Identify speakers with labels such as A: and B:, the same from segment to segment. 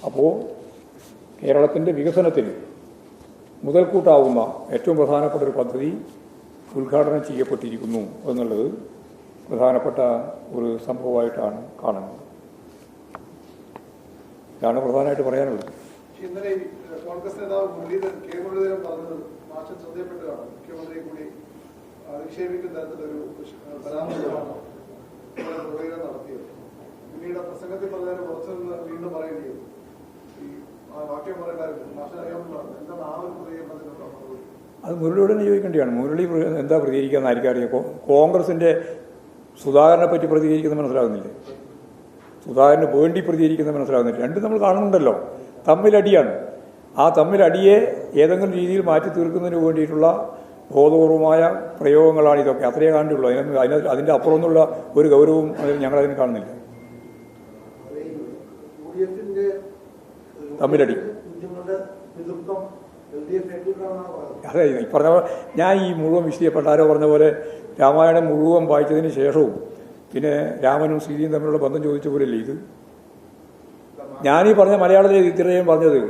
A: അപ്പോൾ കേരളത്തിൻ്റെ വികസനത്തിന് മുതൽക്കൂട്ടാവുന്ന ഏറ്റവും പ്രധാനപ്പെട്ട ഒരു പദ്ധതി ഉദ്ഘാടനം ചെയ്യപ്പെട്ടിരിക്കുന്നു എന്നുള്ളത് പ്രധാനപ്പെട്ട ഒരു സംഭവമായിട്ടാണ് കാണുന്നത്. ഇതാണ് പ്രധാനമായിട്ട് പറയാനുള്ളത്.
B: ഇന്നലെ കോൺഗ്രസ് നേതാവ് കെ മുരളീധരൻ പറഞ്ഞത് മാഷം ശ്രദ്ധയപ്പെട്ടതാണ്. മുഖ്യമന്ത്രിയെ കൂടി അധിക്ഷേപിക്കുന്ന തരത്തിലൊരു പരാമർശമാണ് നടത്തിയത്. പിന്നീട് പ്രസംഗത്തിൽ പറഞ്ഞാൽ കുറച്ചൊന്ന് വീണ്ടും പറയേണ്ടി വരും. ഈ വാക്യം പറയേണ്ടായിരുന്നു. മാഷം അറിയാവുന്നതാണ്. എന്താണ് ആ ഒരു പ്രതികരണത്തിനുള്ള മറുപടി?
A: അത് മുരളിയോട് തന്നെ ചോദിക്കേണ്ടിയാണ്. മുരളി എന്താ പ്രതികരിക്കാമെന്ന് ആർക്കും അറിയാം. കോൺഗ്രസിൻ്റെ സുധാകരനെ പറ്റി പ്രതികരിക്കുന്നത് മനസ്സിലാകുന്നില്ലേ? സുധാകരന് വേണ്ടി പ്രതികരിക്കുന്നത് മനസ്സിലാകുന്നില്ല. രണ്ടും നമ്മൾ കാണുന്നുണ്ടല്ലോ. തമ്മിലടിയാണ്. ആ തമ്മിലടിയെ ഏതെങ്കിലും രീതിയിൽ മാറ്റി തീർക്കുന്നതിന് വേണ്ടിയിട്ടുള്ള ബോധപൂർവമായ പ്രയോഗങ്ങളാണ് ഇതൊക്കെ. അത്രയേ കാണുള്ളൂ. അതിൻ്റെ അപ്പുറമൊന്നുള്ള ഒരു ഗൗരവവും ഞങ്ങളതിന് കാണുന്നില്ല. തമ്മിലടി അതെ. ഈ പറഞ്ഞ ഞാൻ ഈ മുഴുവൻ വിശദീകരിക്കപ്പെട്ട ആരോ പറഞ്ഞ പോലെ രാമായണം മുഴുവൻ വായിച്ചതിന് ശേഷവും പിന്നെ രാമനും സീതയും തമ്മിലുള്ള ബന്ധം ചോദിച്ച പോലെയല്ലേ ഇത്? ഞാനീ പറഞ്ഞ മലയാളത്തിൽ ഇത്രയും പറഞ്ഞത്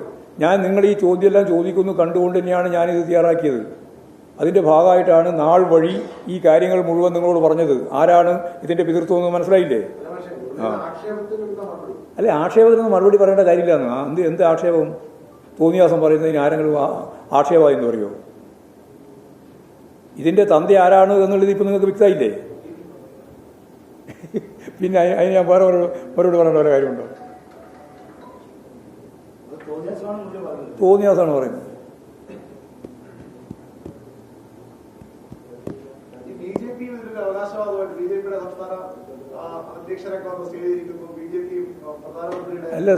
A: ഞാൻ നിങ്ങൾ ഈ ചോദ്യമെല്ലാം ചോദിക്കുന്നു കണ്ടുകൊണ്ട് തന്നെയാണ് ഞാനിത് തയ്യാറാക്കിയത്. അതിൻ്റെ ഭാഗമായിട്ടാണ് നാൾ വഴി ഈ കാര്യങ്ങൾ മുഴുവൻ നിങ്ങളോട് പറഞ്ഞത്. ആരാണ് ഇതിൻ്റെ പിതൃത്വം എന്ന് മനസ്സിലായില്ലേ? അല്ലെ, ആക്ഷേപത്തിനൊന്നും മറുപടി പറയേണ്ട കാര്യമില്ലാന്ന്. എന്ത് ആക്ഷേപം? തോന്നിയാസം പറയുന്നതിന് ആരെങ്കിലും ആക്ഷേപമായി എന്ന് പറയുമോ? ഇതിൻ്റെ തന്ത ആരാണ് എന്നുള്ളത് ഇപ്പം നിങ്ങൾക്ക് വ്യക്തമായില്ലേ? പിന്നെ അതിന് ഞാൻ വേറെ മറുപടി പറയേണ്ട വല്ല കാര്യമുണ്ടോ? തോന്നിയാസാണ് പറയുന്നത്. അല്ല,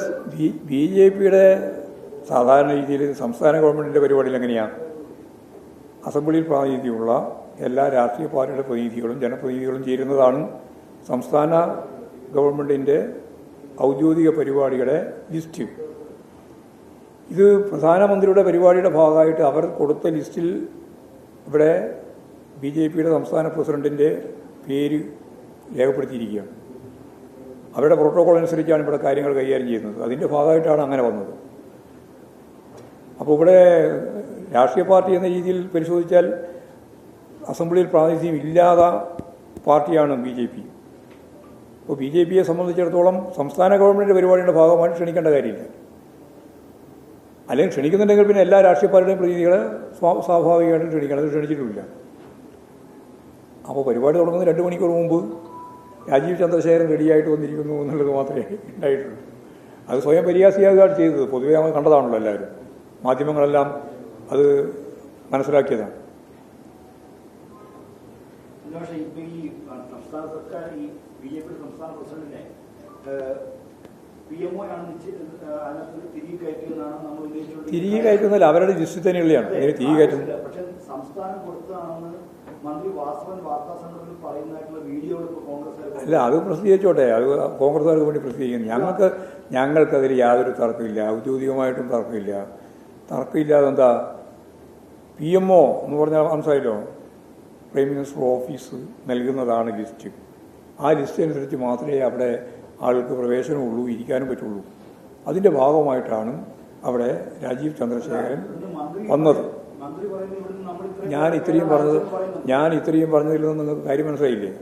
A: ബി ജെ പിയുടെ സാധാരണ രീതിയിൽ സംസ്ഥാന ഗവൺമെൻറ്റിൻ്റെ പരിപാടിയിൽ എങ്ങനെയാണ്? അസംബ്ലിയിൽ പ്രാതിനിധ്യമുള്ള എല്ലാ രാഷ്ട്രീയ പാർട്ടിയുടെ പ്രതിനിധികളും ജനപ്രതിനിധികളും ചേരുന്നതാണ് സംസ്ഥാന ഗവൺമെൻറ്റിൻ്റെ ഔദ്യോഗിക പരിപാടിയുടെ ലിസ്റ്റ്. ഇത് പ്രധാനമന്ത്രിയുടെ പരിപാടിയുടെ ഭാഗമായിട്ട് അവർ കൊടുത്ത ലിസ്റ്റിൽ ഇവിടെ ബി ജെ പിയുടെ സംസ്ഥാന പ്രസിഡന്റിൻ്റെ പേര് രേഖപ്പെടുത്തിയിരിക്കുകയാണ്. അവരുടെ പ്രോട്ടോകോൾ അനുസരിച്ചാണ് ഇവിടെ കാര്യങ്ങൾ കൈകാര്യം ചെയ്യുന്നത്. അതിൻ്റെ ഭാഗമായിട്ടാണ് അങ്ങനെ വന്നത്. അപ്പോൾ ഇവിടെ രാഷ്ട്രീയ പാർട്ടി എന്ന രീതിയിൽ പരിശോധിച്ചാൽ അസംബ്ലിയിൽ പ്രാതിനിധ്യം ഇല്ലാത്ത പാർട്ടിയാണ് ബി ജെ പി. അപ്പോൾ ബി ജെ പിയെ സംബന്ധിച്ചിടത്തോളം സംസ്ഥാന ഗവൺമെൻറ് പരിപാടിയുടെ ഭാഗമായിട്ട് ക്ഷണിക്കേണ്ട കാര്യമില്ല. അല്ലെങ്കിൽ ക്ഷണിക്കുന്നുണ്ടെങ്കിൽ പിന്നെ എല്ലാ രാഷ്ട്രീയ പാർട്ടിയുടെയും പ്രതിനിധികളെ സ്വാഭാവികമായിട്ടും ക്ഷണിക്കണം. അത് ക്ഷണിച്ചിട്ടുമില്ല. അപ്പോൾ പരിപാടി തുടങ്ങുന്ന 2 മണിക്കൂർ മുമ്പ് രാജീവ് ചന്ദ്രശേഖരൻ റെഡിയായിട്ട് വന്നിരിക്കുന്നു എന്നുള്ളത് മാത്രമേ ഉണ്ടായിട്ടുള്ളൂ. അത് സ്വയം പരിഹാസിയാകുകയാണ് ചെയ്തത്. പൊതുവെ നമ്മൾ കണ്ടതാണല്ലോ, എല്ലാവരും മാധ്യമങ്ങളെല്ലാം അത് മനസ്സിലാക്കിയതാണ്.
C: സംസ്ഥാന സർക്കാർ ഈ ബി ജെ പി സംസ്ഥാന പ്രസിഡന്റിനെ
A: തിരികെ കയറ്റുന്നില്ല. അവരുടെ ലിസ്റ്റിൽ തന്നെയുള്ളതാണ് തിരികെ കയറ്റുന്നത്.
C: പക്ഷേ സംസ്ഥാനം കൊടുത്തതാണെന്ന് മന്ത്രി വാസവൻ വാർത്താ സമ്മേളനത്തിൽ പറയുന്നതായിട്ടുള്ള വീഡിയോ കോൺഗ്രസ്
A: അല്ല, അത് പ്രസിദ്ധീകരിച്ചോട്ടെ. അത് കോൺഗ്രസ്സുകാർക്ക് വേണ്ടി പ്രസിദ്ധീകരിക്കുന്നു. ഞങ്ങൾക്കതിൽ യാതൊരു തർക്കമില്ല. ഔദ്യോഗികമായിട്ടും തർക്കമില്ല. തർക്കമില്ലാതെ എന്താ PMO എന്ന് പറഞ്ഞാൽ മനസ്സിലായല്ലോ, പ്രൈം മിനിസ്റ്റർ ഓഫീസ് നൽകുന്നതാണ് ലിസ്റ്റ്. ആ ലിസ്റ്റ് അനുസരിച്ച് മാത്രമേ അവിടെ ആൾക്ക് പ്രവേശനമുള്ളൂ, ഇരിക്കാനും പറ്റുള്ളൂ. അതിൻ്റെ ഭാഗമായിട്ടാണ് അവിടെ രാജീവ് ചന്ദ്രശേഖരൻ വന്നത്. ഞാൻ ഇത്രയും പറഞ്ഞതിൽ നിന്ന് നിങ്ങൾക്ക് കാര്യം മനസ്സിലായില്ലേ?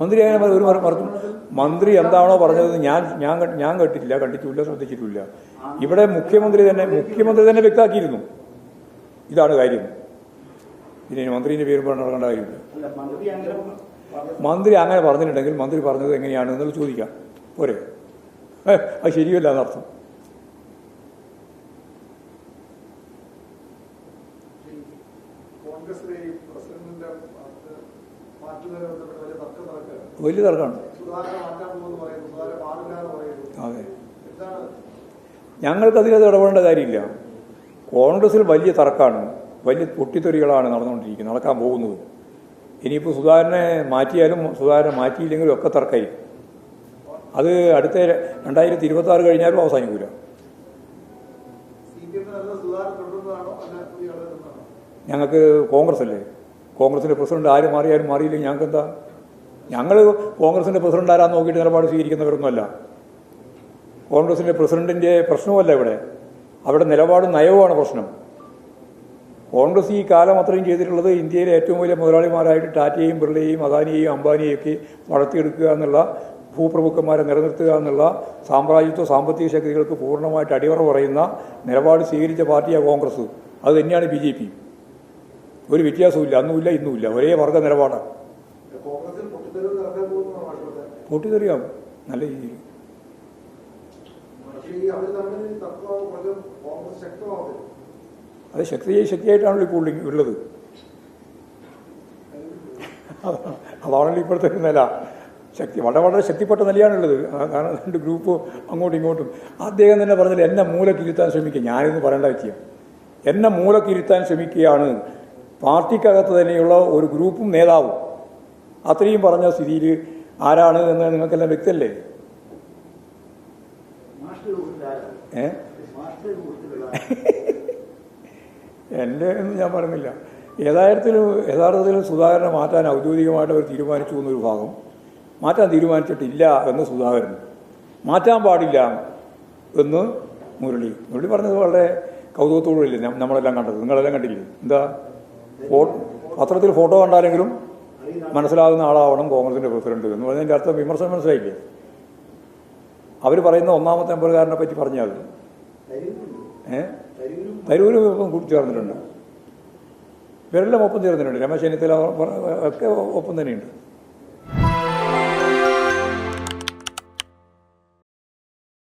A: മന്ത്രി അങ്ങനെ ഒരു മന്ത്രി എന്താണോ പറഞ്ഞത് ഞാൻ കേട്ടിട്ടില്ല, കണ്ടിട്ടില്ല, ശ്രദ്ധിച്ചിട്ടില്ല. ഇവിടെ മുഖ്യമന്ത്രി തന്നെ വ്യക്തമാക്കിയിരുന്നു. ഇതാണ് കാര്യം. പിന്നെ മന്ത്രിന്റെ പേര് പറഞ്ഞ് നടക്കേണ്ട കാര്യമില്ല. മന്ത്രി അങ്ങനെ പറഞ്ഞിട്ടുണ്ടെങ്കിൽ മന്ത്രി പറഞ്ഞത് എങ്ങനെയാണ് എന്നത് ചോദിക്കാം. പോരെ? അത് ശരിയല്ല എന്നർത്ഥം. വലിയ തർക്കമാണ്. അതെ, ഞങ്ങൾക്കതിലത് ഇടപെടേണ്ട കാര്യമില്ല. കോൺഗ്രസിൽ വലിയ തർക്കമാണ്, വലിയ പൊട്ടിത്തെറികളാണ് നടക്കാൻ പോകുന്നത്. ഇനിയിപ്പോൾ സുധാകരനെ മാറ്റിയാലും സുധാകരനെ മാറ്റിയില്ലെങ്കിലും ഒക്കെ തർക്കമായിരിക്കും. അത് അടുത്ത 2026 കഴിഞ്ഞാലും അവസാനിക്കൂല. ഞങ്ങൾക്ക് കോൺഗ്രസ് അല്ലേ, കോൺഗ്രസിൻ്റെ പ്രസിഡന്റ് ആര് മാറിയാലും മാറിയില്ലെങ്കിൽ ഞങ്ങൾക്ക് എന്താ? ഞങ്ങൾ കോൺഗ്രസിൻ്റെ പ്രസിഡന്റ് ആരാന്ന് നോക്കിയിട്ട് നിലപാട് സ്വീകരിക്കുന്നവരൊന്നുമല്ല. കോൺഗ്രസിൻ്റെ പ്രസിഡന്റിൻ്റെ പ്രശ്നമല്ല ഇവിടെ. അവിടെ നിലപാടും നയവുമാണ് പ്രശ്നം. കോൺഗ്രസ് ഈ കാലം അത്രയും ചെയ്തിട്ടുള്ളത് ഇന്ത്യയിലെ ഏറ്റവും വലിയ മുതലാളിമാരായിട്ട് ടാറ്റയെയും ബിർളയെയും അദാനിയെയും അംബാനിയെയും ഒക്കെ വളർത്തിയെടുക്കുക എന്നുള്ള, ഭൂപ്രഭുക്കന്മാരെ നിലനിർത്തുക എന്നുള്ള സാമ്രാജ്യത്വ സാമ്പത്തിക ശക്തികൾക്ക് പൂർണ്ണമായിട്ട് അടിവറ പറയുന്ന നിലപാട് സ്വീകരിച്ച പാർട്ടിയാണ് കോൺഗ്രസ്. അത് തന്നെയാണ് ബി ജെ പി. ഒരു വ്യത്യാസമില്ല, അന്നുമില്ല ഇന്നുമില്ല, ഒരേ വർഗ നിലപാടാണ്. പൊട്ടിത്തെറിയാം നല്ല രീതിയിൽ. അത് ശക്തിയായിട്ടാണല്ലോ ഇപ്പോൾ ഉള്ളത്. അതാണല്ലോ ഇപ്പോഴത്തെ നില. വളരെ ശക്തിപ്പെട്ട നിലയാണുള്ളത്. കാരണം രണ്ട് ഗ്രൂപ്പ് അങ്ങോട്ടും ഇങ്ങോട്ടും. അദ്ദേഹം തന്നെ പറഞ്ഞാൽ എന്നെ മൂലക്കിരുത്താൻ ശ്രമിക്കുക. ഞാനിന്ന് പറയേണ്ട വ്യക്തിയാണ്. എന്നെ മൂലക്കിരുത്താൻ ശ്രമിക്കുകയാണ് പാർട്ടിക്കകത്ത് തന്നെയുള്ള ഒരു ഗ്രൂപ്പും നേതാവും. അത്രയും പറഞ്ഞ സ്ഥിതിയിൽ ആരാണ് എന്ന് നിങ്ങൾക്കെല്ലാം വ്യക്തമല്ലേ? എൻ്റെ എന്ന് ഞാൻ പറയുന്നില്ല. യഥാർത്ഥത്തിലും സുധാകരനെ മാറ്റാൻ ഔദ്യോഗികമായിട്ട് അവർ തീരുമാനിച്ചു എന്നൊരു ഭാഗം, മാറ്റാൻ തീരുമാനിച്ചിട്ടില്ല എന്ന് സുധാകരൻ, മാറ്റാൻ പാടില്ല എന്ന് മുരളി പറഞ്ഞത് വളരെ കൗതുകത്തോടുമില്ലേ നമ്മളെല്ലാം കണ്ടത്. നിങ്ങളെല്ലാം കണ്ടില്ലേ? എന്താ പത്രത്തിൽ ഫോട്ടോ കണ്ടാലെങ്കിലും മനസ്സിലാകുന്ന ആളാവണം കോൺഗ്രസിൻ്റെ പ്രസിഡന്റ് എന്ന് പറഞ്ഞതിൻ്റെ അർത്ഥം വിമർശനം മനസ്സിലായില്ലേ? അവർ പറയുന്ന ഒന്നാമത്തെ നമ്പറുകാരനെ പറ്റി പറഞ്ഞാൽ തരൂരും ഒപ്പം കൂട്ടി ചേർന്നിട്ടുണ്ട്. ഇവരെല്ലാം ഒപ്പം ചേർന്നിട്ടുണ്ട്. രമേശ് ചെന്നിത്തല ഒക്കെ ഒപ്പം തന്നെയുണ്ട്.